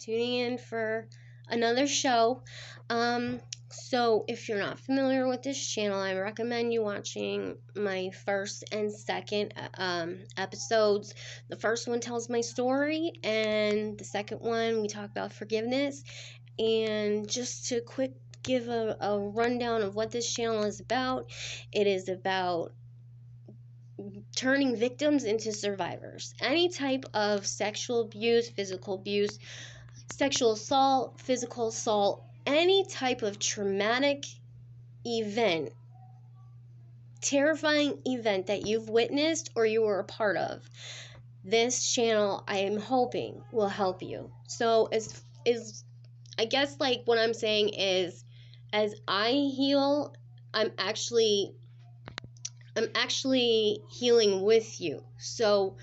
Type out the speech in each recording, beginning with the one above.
tuning in for another show. So if you're not familiar with this channel, I recommend you watching my first and second episodes. The first one tells my story, and the second one we talk about forgiveness. And just to quick give a rundown of what this channel is about, it is about turning victims into survivors. Any type of sexual abuse, physical abuse, sexual assault, physical assault, any type of traumatic event, terrifying event that you've witnessed or you were a part of, this channel, I am hoping, will help you. So I guess like what I'm saying is, as I heal, I'm actually healing with you. So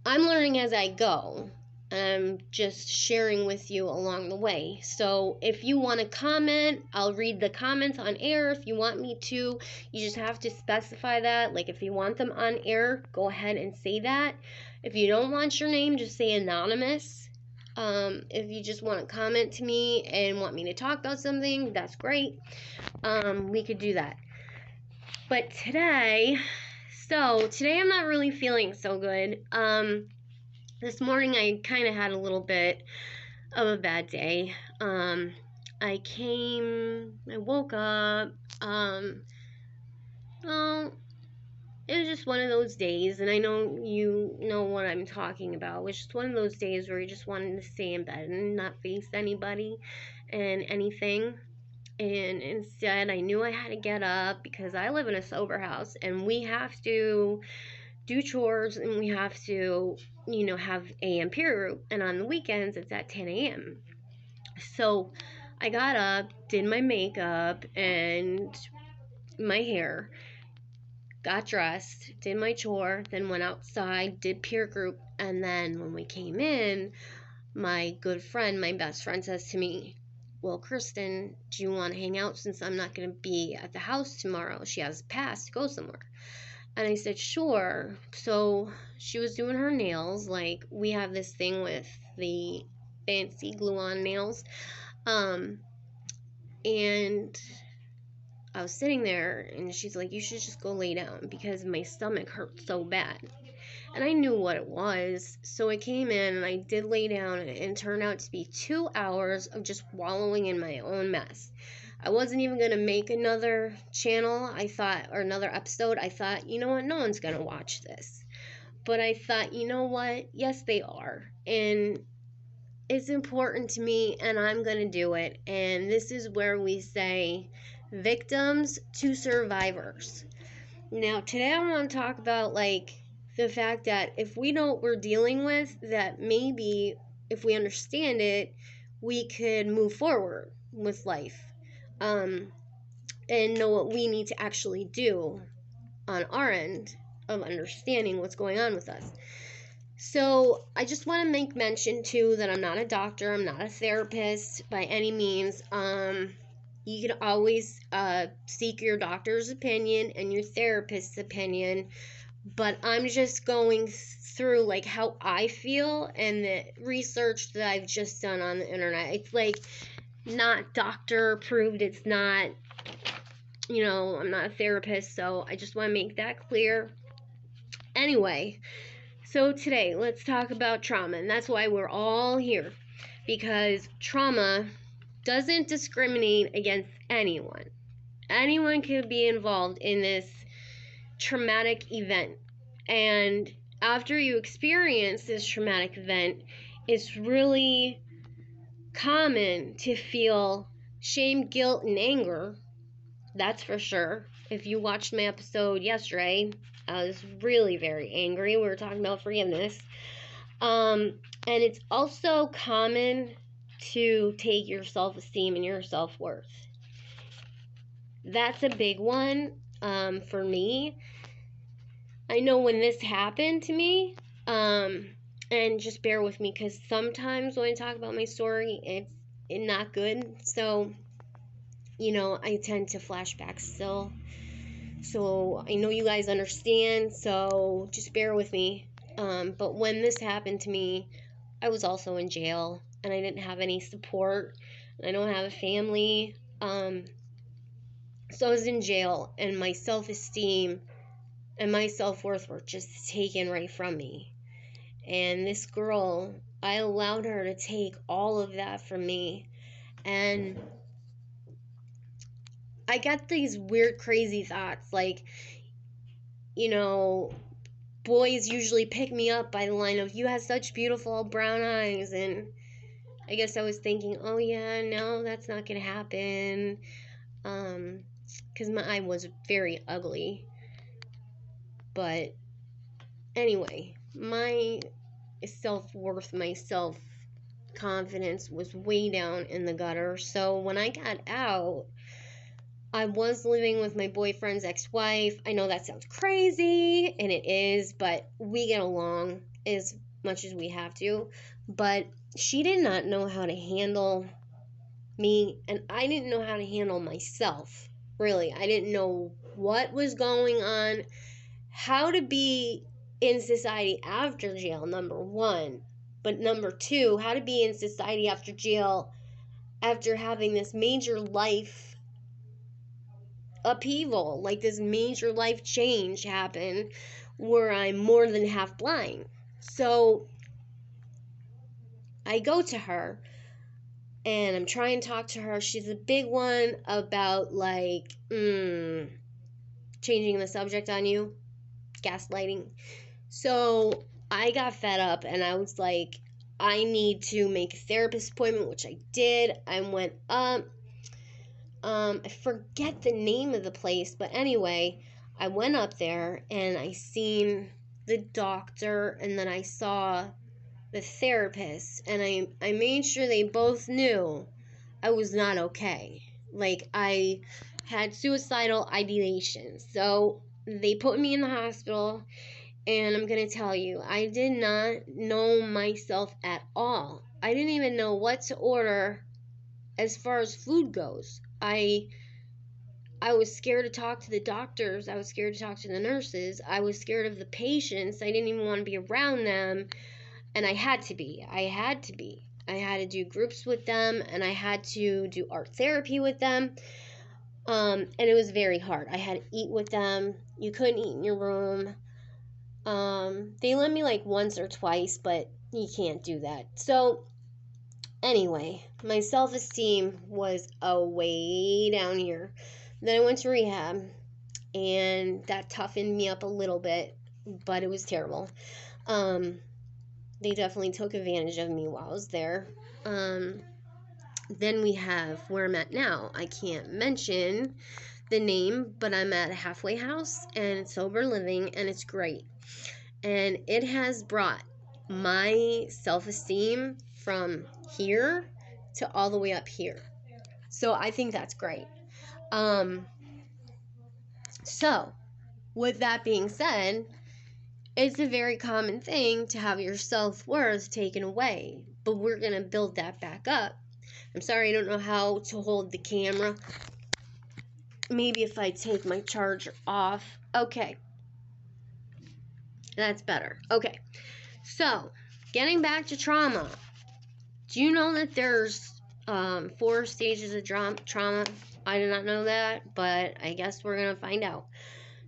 I'm learning as I go. I'm just sharing with you along the way. So if you want to comment, I'll read the comments on air. If you want me to, you just have to specify that. Like if you want them on air, go ahead and say that. If you don't want your name, just say anonymous. If you just want to comment to me and want me to talk about something, that's great. We could do that. But today I'm not really feeling so good. This morning I kind of had a little bit of a bad day. I woke up, well, it was just one of those days, and I know you know what I'm talking about. It was just one of those days where you just wanted to stay in bed and not face anybody and anything. And instead, I knew I had to get up because I live in a sober house and we have to do chores and we have to, have AM peer group. And on the weekends, it's at 10 a.m. So I got up, did my makeup and my hair, got dressed, did my chore, then went outside, did peer group. And then when we came in, my good friend, my best friend says to me, well, Kristen, do you want to hang out since I'm not going to be at the house tomorrow? She has a pass to go somewhere. And I said, sure. So she was doing her nails. Like, we have this thing with the fancy glue-on nails. And I was sitting there, and she's like, you should just go lay down because my stomach hurt so bad. And I knew what it was, so I came in and I did lay down, and it turned out to be 2 hours of just wallowing in my own mess. I wasn't even going to make another channel, or another episode. I thought, you know what, no one's going to watch this. But I thought, you know what, yes they are, and it's important to me, and I'm going to do it. And this is where we say victims to survivors. Now, today I want to talk about, the fact that if we know what we're dealing with, that maybe if we understand it, we could move forward with life, and know what we need to actually do on our end of understanding what's going on with us. So I just want to make mention too that I'm not a doctor, I'm not a therapist by any means. You can always seek your doctor's opinion and your therapist's opinion. But I'm just going through, how I feel and the research that I've just done on the internet. It's, not doctor approved. It's not, I'm not a therapist, so I just want to make that clear. Anyway, so today, let's talk about trauma, and that's why we're all here. Because trauma doesn't discriminate against anyone. Anyone could be involved in this traumatic event, and after you experience this traumatic event, it's really common to feel shame, guilt, and anger. That's for sure. If you watched my episode yesterday, I was really very angry. We were talking about forgiveness. And it's also common to take your self-esteem and your self-worth. That's a big one. For me, I know when this happened to me, and just bear with me because sometimes when I talk about my story, it's not good. So, I tend to flashback still. So I know you guys understand. So just bear with me. But when this happened to me, I was also in jail, and I didn't have any support, and I don't have a family. So I was in jail, and my self-esteem and my self-worth were just taken right from me. And this girl, I allowed her to take all of that from me. And I got these weird, crazy thoughts, like, you know, boys usually pick me up by the line of, you have such beautiful brown eyes. And I guess I was thinking, oh yeah, no, that's not gonna happen. Because my eye was very ugly. But anyway, my self-worth, my self-confidence was way down in the gutter. So when I got out, I was living with my boyfriend's ex-wife. I know that sounds crazy, and it is, but we get along as much as we have to. But she did not know how to handle me, and I didn't know how to handle myself. Really, I didn't know what was going on, how to be in society after jail, number one. But number two, how to be in society after jail after having this major life upheaval, like this major life change happen where I'm more than half blind. So I go to her and I'm trying to talk to her. She's a big one about like changing the subject on you, gaslighting. So I got fed up and I was like, I need to make a therapist appointment, which I did. I went up. I forget the name of the place, but anyway, I went up there and I seen the doctor, and then I saw the therapist, and I made sure they both knew I was not okay. Like, I had suicidal ideation. So they put me in the hospital, and I'm going to tell you, I did not know myself at all. I didn't even know what to order as far as food goes. I was scared to talk to the doctors. I was scared to talk to the nurses. I was scared of the patients. I didn't even want to be around them. And I had to be. I had to do groups with them, and I had to do art therapy with them. And it was very hard. I had to eat with them. You couldn't eat in your room. They let me like once or twice, but you can't do that. So anyway, my self-esteem was way down here. Then I went to rehab, and that toughened me up a little bit, but it was terrible. They definitely took advantage of me while I was there. Then we have where I'm at now. I can't mention the name, but I'm at a halfway house, and it's sober living, and it's great. And it has brought my self-esteem from here to all the way up here. So I think that's great. So with that being said, it's a very common thing to have your self-worth taken away, but we're going to build that back up. I'm sorry, I don't know how to hold the camera. Maybe if I take my charger off. Okay. That's better. Okay. So, getting back to trauma. Do you know that there's 4 stages of trauma? I did not know that, but I guess we're going to find out.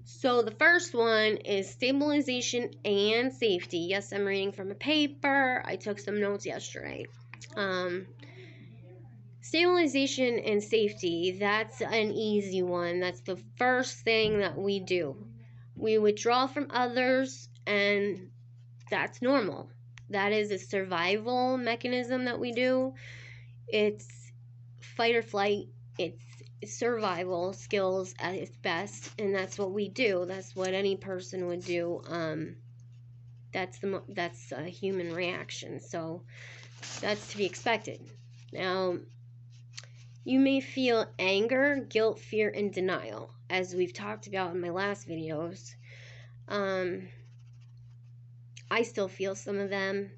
So the first one is stabilization and safety. Yes, I'm reading from a paper. I took some notes yesterday. Stabilization and safety, that's an easy one. That's the first thing that we do. We withdraw from others, and that's normal. That is a survival mechanism that we do. It's fight or flight. It's survival skills at its best, and that's what we do. That's what any person would do. That's a human reaction, so that's to be expected. Now, you may feel anger, guilt, fear, and denial, as we've talked about in my last videos. I still feel some of them.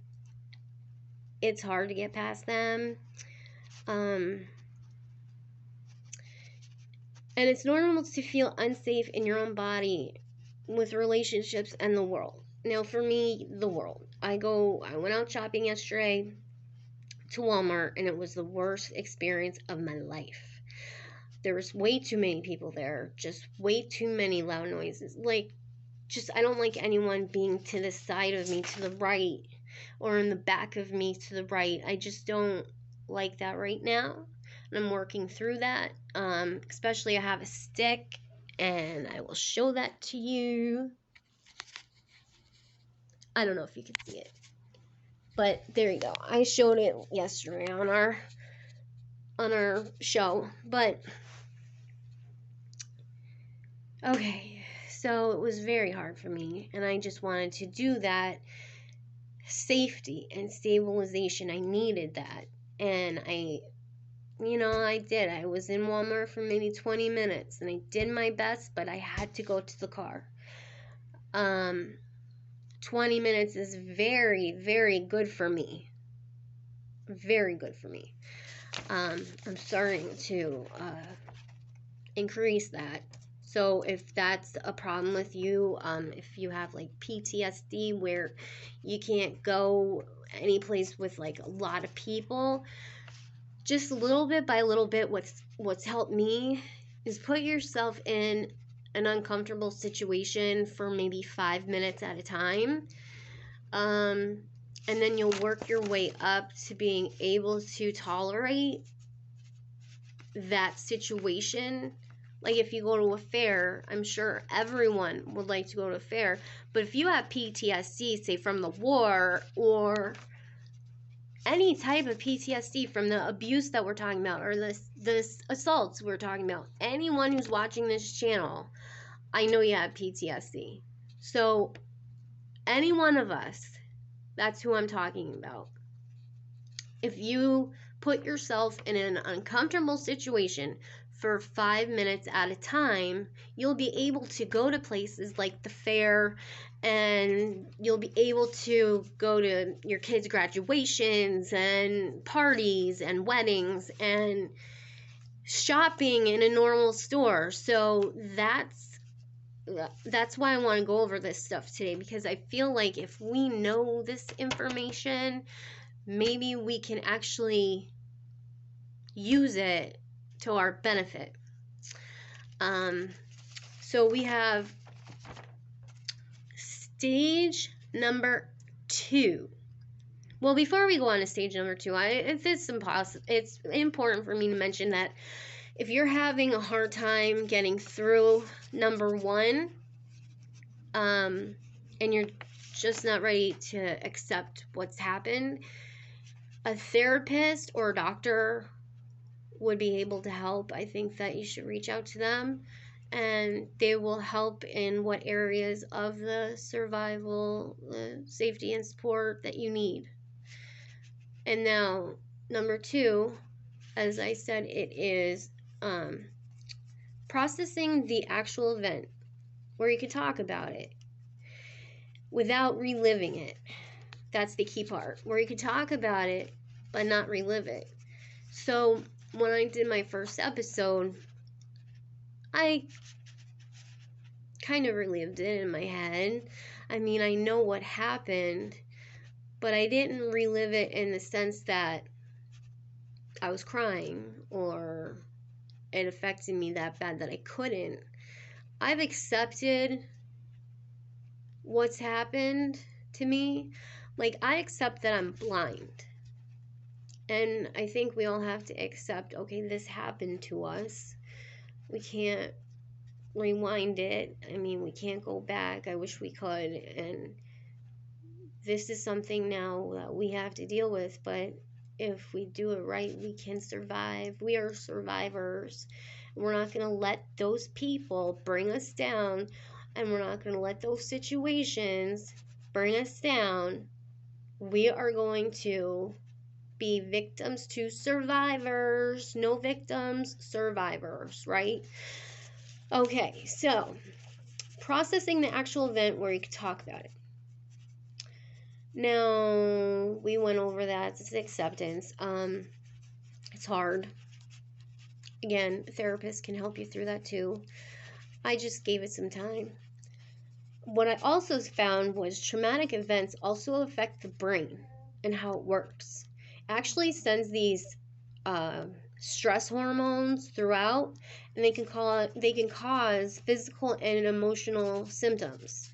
It's hard to get past them. And it's normal to feel unsafe in your own body, with relationships, and the world. Now, for me, the world. I went out shopping yesterday to Walmart, and it was the worst experience of my life. There was way too many people there, just way too many loud noises. Like, just, I don't like anyone being to the side of me, to the right, or in the back of me to the right. I just don't like that right now, and I'm working through that. Especially I have a stick, and I will show that to you. I don't know if you can see it, but there you go. I showed it yesterday on our show. But okay, so it was very hard for me, and I just wanted to do that safety and stabilization. I needed that, and I did. I was in Walmart for maybe 20 minutes, and I did my best, but I had to go to the car. 20 minutes is very, very good for me. Very good for me. I'm starting to increase that. So if that's a problem with you, if you have like PTSD where you can't go any place with like a lot of people, just little bit by little bit, what's helped me is put yourself in an uncomfortable situation for maybe 5 minutes at a time. And then you'll work your way up to being able to tolerate that situation. Like if you go to a fair, I'm sure everyone would like to go to a fair, but if you have PTSD, say from the war, or any type of PTSD from the abuse that we're talking about, or this assaults we're talking about, anyone who's watching this channel, I know you have PTSD. So any one of us, that's who I'm talking about. If you put yourself in an uncomfortable situation for 5 minutes at a time, you'll be able to go to places like the fair, and you'll be able to go to your kids' graduations and parties and weddings and shopping in a normal store. So that's why I want to go over this stuff today, because I feel like if we know this information, maybe we can actually use it to our benefit. So we have stage number 2. Well, before we go on to stage number 2, it's important for me to mention that if you're having a hard time getting through number 1, and you're just not ready to accept what's happened, a therapist or a doctor would be able to help. I think that you should reach out to them, and they will help in what areas of the survival, safety, and support that you need. And now, number 2, as I said, it is processing the actual event, where you can talk about it without reliving it. That's the key part, where you can talk about it but not relive it. So when I did my first episode, I kind of relived it in my head. I mean, I know what happened, but I didn't relive it in the sense that I was crying or it affected me that bad that I couldn't. I've accepted what's happened to me. Like, I accept that I'm blind. And I think we all have to accept, okay, this happened to us. We can't rewind it. I mean, we can't go back. I wish we could. And this is something now that we have to deal with. But if we do it right, we can survive. We are survivors. We're not going to let those people bring us down. And we're not going to let those situations bring us down. We are going to be victims to survivors. No victims, survivors, right? Okay, so processing the actual event where you can talk about it. Now, we went over that. It's acceptance. It's hard. Again, a therapist can help you through that too. I just gave it some time. what I also found was traumatic events also affect the brain and how it works. It actually sends these uh, stress hormones throughout, and they can cause physical and emotional symptoms.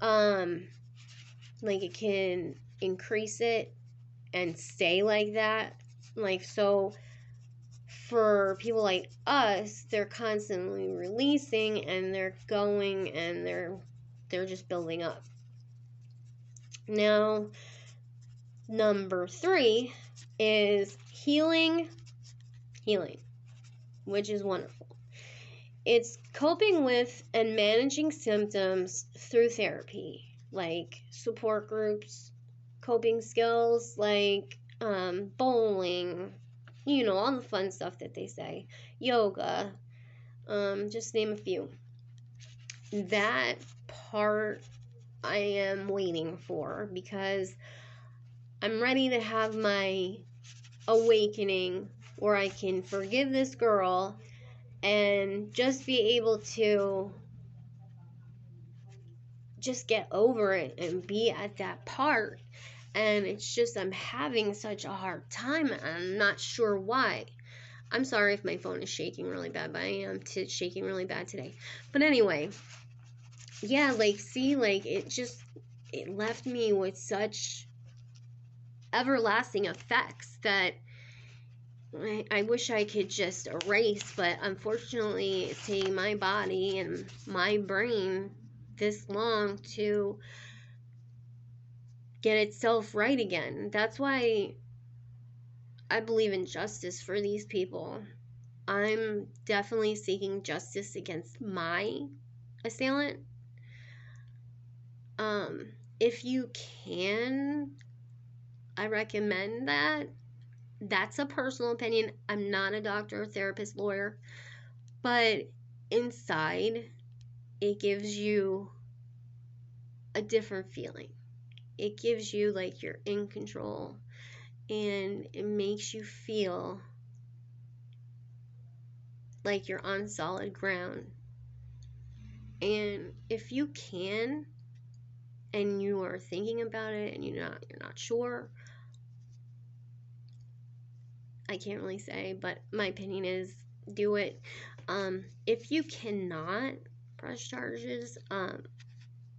Like it can increase it and stay like that. Like so, for people like us, they're constantly releasing and they're going and they're just building up. Now, number 3 is healing, which is wonderful. It's coping with and managing symptoms through therapy, like support groups, coping skills like bowling, all the fun stuff that they say, yoga, just name a few. That part I am waiting for because I'm ready to have my awakening where I can forgive this girl and just be able to just get over it and be at that part. And it's just I'm having such a hard time and I'm not sure why. I'm sorry if my phone is shaking really bad, but I am shaking really bad today. But anyway, yeah, it left me with such everlasting effects that I wish I could just erase, but unfortunately it's taking my body and my brain this long to get itself right again. That's why I believe in justice for these people. I'm definitely seeking justice against my assailant. If you can, I recommend that. That's a personal opinion. I'm not a doctor, therapist, lawyer, but inside it gives you a different feeling. It gives you like you're in control and it makes you feel like you're on solid ground. And if you can and you are thinking about it and you're not sure, I can't really say, but my opinion is do it. If you cannot press charges,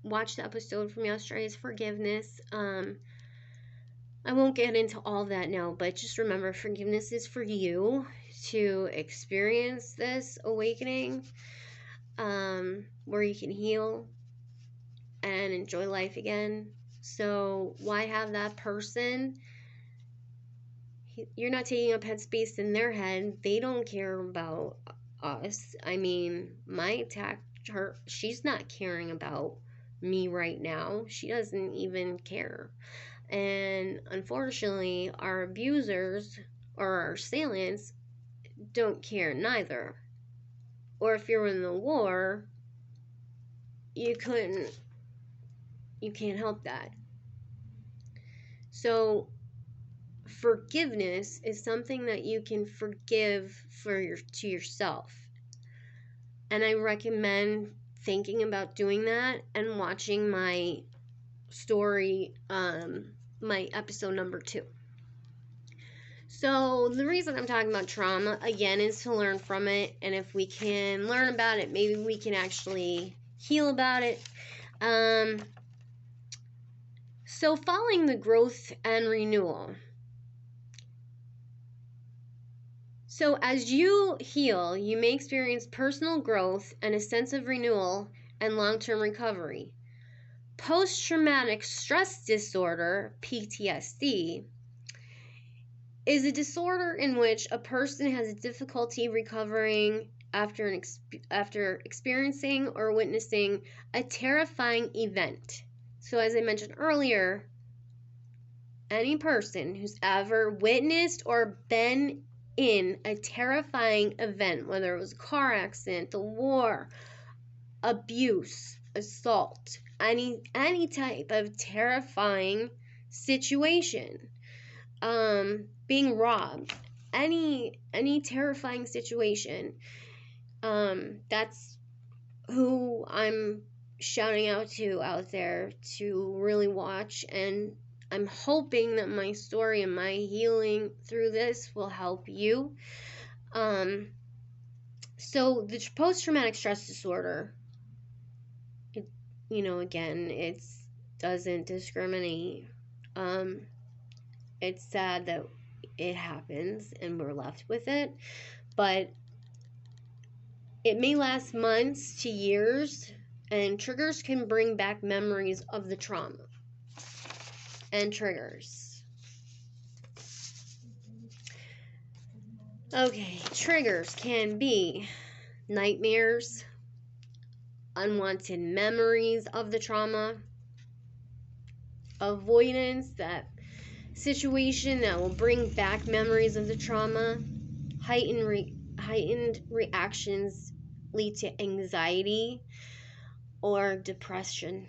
watch the episode from yesterday's forgiveness. I won't get into all that now, but just remember, forgiveness is for you to experience this awakening, where you can heal and enjoy life again. So why have that person? You're not taking up headspace in their head. They don't care about us. I mean, my attack, she's not caring about me right now. She doesn't even care. And unfortunately, our abusers or our assailants don't care neither. Or if you're in the war, you can't help that. So forgiveness is something that you can forgive to yourself. And I recommend thinking about doing that and watching my story, my episode number 2. So the reason I'm talking about trauma again is to learn from it, and if we can learn about it, maybe we can actually heal about it. So following the growth and renewal. So as you heal, you may experience personal growth and a sense of renewal and long-term recovery. Post-traumatic stress disorder, PTSD, is a disorder in which a person has difficulty recovering after experiencing or witnessing a terrifying event. So as I mentioned earlier, any person who's ever witnessed or been in a terrifying event, whether it was a car accident, the war, abuse, assault, any type of terrifying situation, being robbed, any terrifying situation, that's who I'm shouting out to out there to really watch, and I'm hoping that my story and my healing through this will help you. So the post-traumatic stress disorder, again, it doesn't discriminate. It's sad that it happens and we're left with it, but it may last months to years, and triggers can bring back memories of the trauma. And triggers. Okay, triggers can be nightmares, unwanted memories of the trauma, avoidance, that situation that will bring back memories of the trauma, heightened reactions lead to anxiety or depression.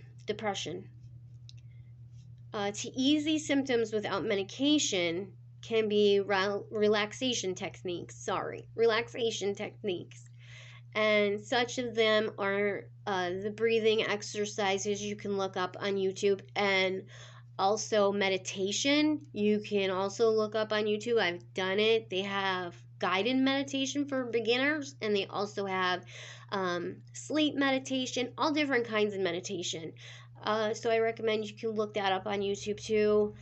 To ease these symptoms without medication can be relaxation techniques. And such of them are the breathing exercises you can look up on YouTube, and also meditation. You can also look up on YouTube. I've done it. They have guided meditation for beginners, and they also have sleep meditation, all different kinds of meditation. So I recommend you can look that up on YouTube too.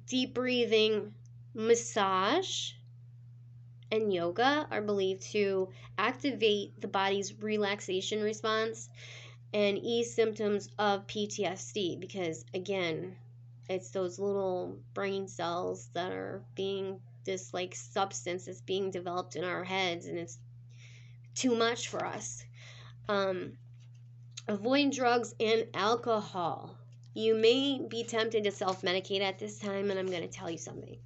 Deep breathing, massage, and yoga are believed to activate the body's relaxation response and ease symptoms of PTSD, because again, it's those little brain cells that are being, this like substance is being developed in our heads, and it's too much for us. Avoid drugs and alcohol. You may be tempted to self-medicate at this time, and I'm going to tell you something.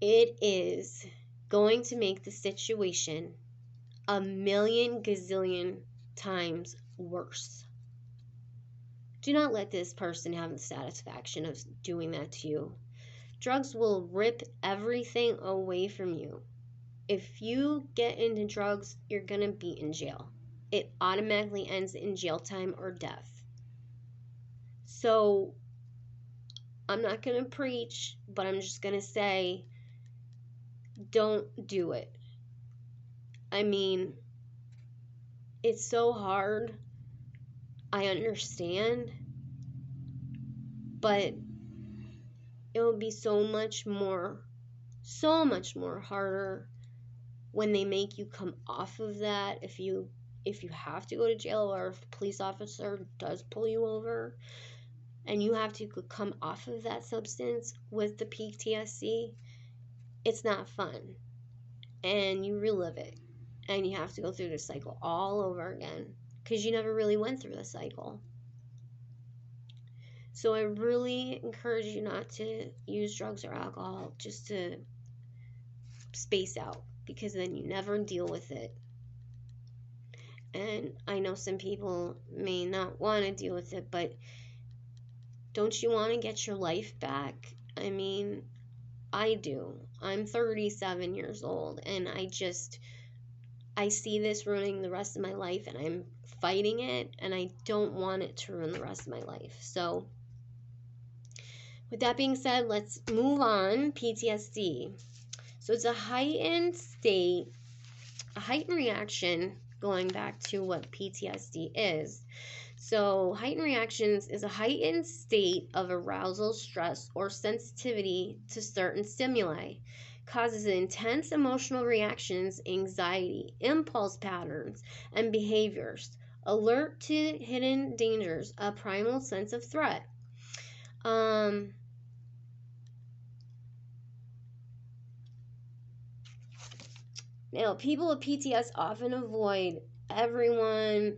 It is going to make the situation a million gazillion times worse. Do not let this person have the satisfaction of doing that to you. Drugs will rip everything away from you. If you get into drugs, you're going to be in jail. It automatically ends in jail time or death. So I'm not going to preach, but I'm just going to say, don't do it. I mean, it's so hard. I understand. But it will be so much more harder when they make you come off of that. If you have to go to jail, or if a police officer does pull you over and you have to come off of that substance with the PTSD, it's not fun, and you relive it, and you have to go through the cycle all over again because you never really went through the cycle. So I really encourage you not to use drugs or alcohol, just to space out, because then you never deal with it. And I know some people may not want to deal with it, but don't you want to get your life back? I mean, I do. I'm 37 years old, and I see this ruining the rest of my life, and I'm fighting it, and I don't want it to ruin the rest of my life. So with that being said, let's move on. PTSD. So it's a heightened reaction, going back to what PTSD is. So heightened reactions is a heightened state of arousal, stress, or sensitivity to certain stimuli. Causes intense emotional reactions, anxiety, impulse patterns, and behaviors. Alert to hidden dangers, a primal sense of threat. Now, people with PTS often avoid everyone,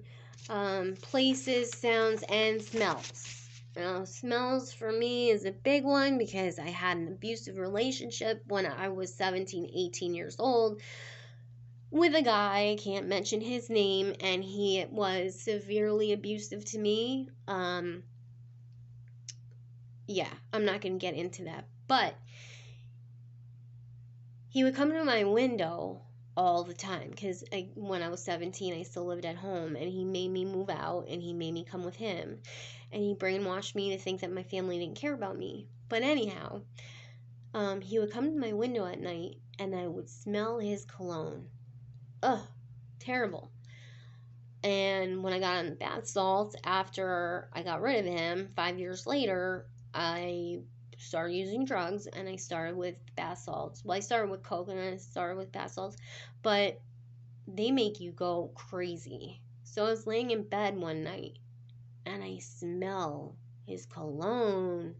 places, sounds, and smells. Now, smells for me is a big one because I had an abusive relationship when I was 17, 18 years old with a guy. I can't mention his name, and he was severely abusive to me. Yeah, I'm not going to get into that, but he would come to my window all the time, because when I was 17, I still lived at home, and he made me move out, and he made me come with him, and he brainwashed me to think that my family didn't care about me. But anyhow, he would come to my window at night, and I would smell his cologne. Ugh, terrible. And when I got on bath salts after I got rid of him 5 years later, I started using drugs, and I started with bath salts. Well, I started with coke and then I started with bath salts, but they make you go crazy. So I was laying in bed one night and I smell his cologne.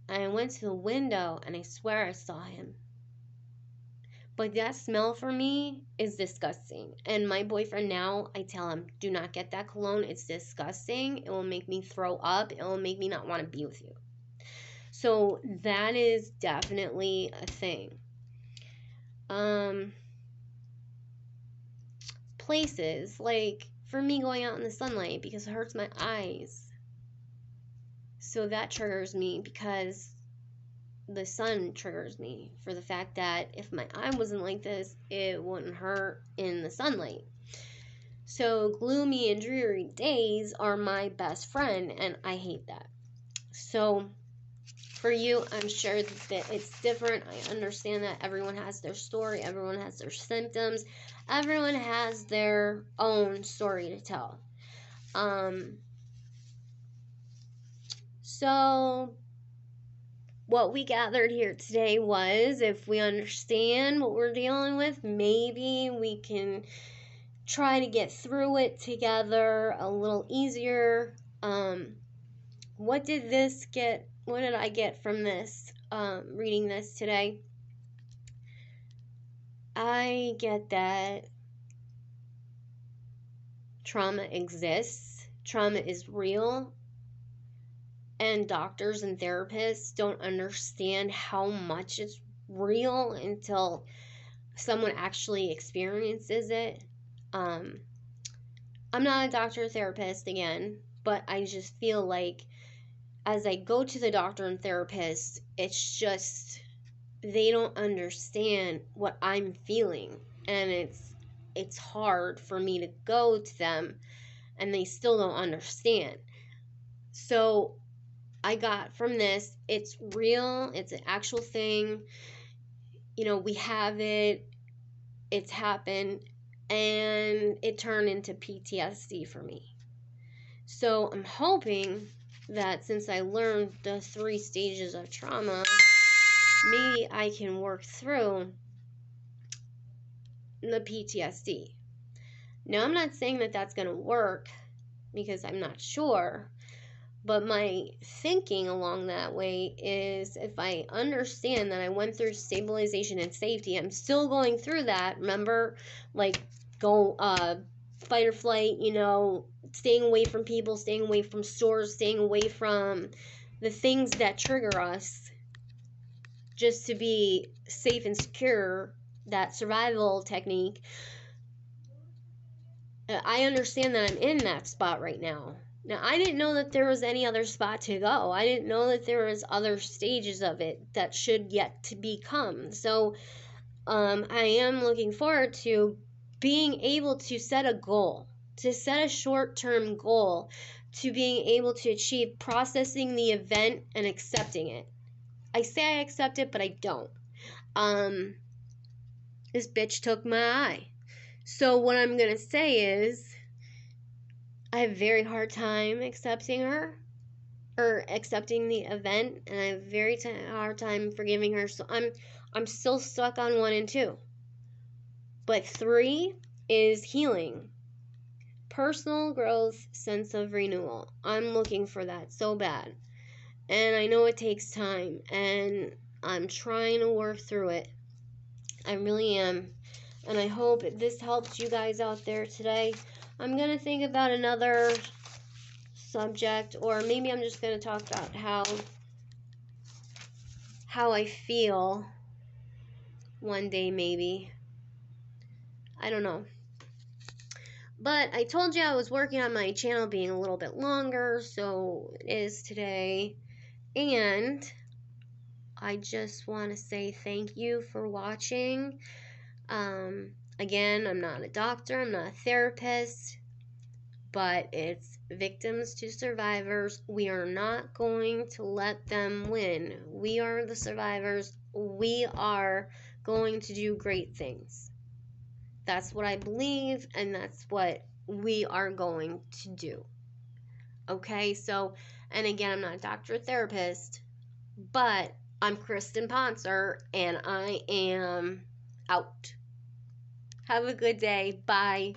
And I went to the window and I swear I saw him. But that smell for me is disgusting. And my boyfriend now, I tell him, do not get that cologne. It's disgusting. It will make me throw up. It will make me not want to be with you. So that is definitely a thing. Places, like for me going out in the sunlight because it hurts my eyes. So that triggers me because the sun triggers me for the fact that if my eye wasn't like this, it wouldn't hurt in the sunlight. So gloomy and dreary days are my best friend, and I hate that. So for you, I'm sure that it's different. I understand that everyone has their story, everyone has their symptoms, everyone has their own story to tell. So what we gathered here today was, if we understand what we're dealing with, maybe we can try to get through it together a little easier. What did I get from this, reading this today? I get that trauma exists, trauma is real, and doctors and therapists don't understand how much it's real until someone actually experiences it. I'm not a doctor or therapist again, but I just feel like as I go to the doctor and therapist, it's just they don't understand what I'm feeling, and it's hard for me to go to them and they still don't understand. So I got from this, it's real, it's an actual thing, we have it, it's happened, and it turned into PTSD for me. So I'm hoping that since I learned the 3 stages of trauma, maybe I can work through the PTSD. Now, I'm not saying that that's going to work because I'm not sure, but my thinking along that way is if I understand that I went through stabilization and safety, I'm still going through that. Remember, like, go fight or flight, staying away from people, staying away from stores, staying away from the things that trigger us just to be safe and secure, that survival technique. I understand that I'm in that spot right now. Now, I didn't know that there was any other spot to go. I didn't know that there was other stages of it that should yet to become. So, I am looking forward to being able to set a goal, to set a short-term goal, to being able to achieve processing the event and accepting it. I say I accept it, but I don't. This bitch took my eye. So what I'm going to say is, I have a very hard time accepting her, or accepting the event, and I have a very hard time forgiving her. So I'm still stuck on 1 and 2. But 3 is healing. Personal growth, sense of renewal. I'm looking for that so bad. And I know it takes time, and I'm trying to work through it. I really am. And I hope this helps you guys out there today. I'm going to think about another subject, or maybe I'm just going to talk about how I feel one day, maybe. I don't know. But I told you I was working on my channel being a little bit longer, so it is today. And I just want to say thank you for watching. Again, I'm not a doctor, I'm not a therapist, but it's victims to survivors. We are not going to let them win. We are the survivors. We are going to do great things. That's what I believe, and that's what we are going to do. Okay, so, and again, I'm not a doctor or therapist, but I'm Kristen Ponser, and I am out. Have a good day. Bye.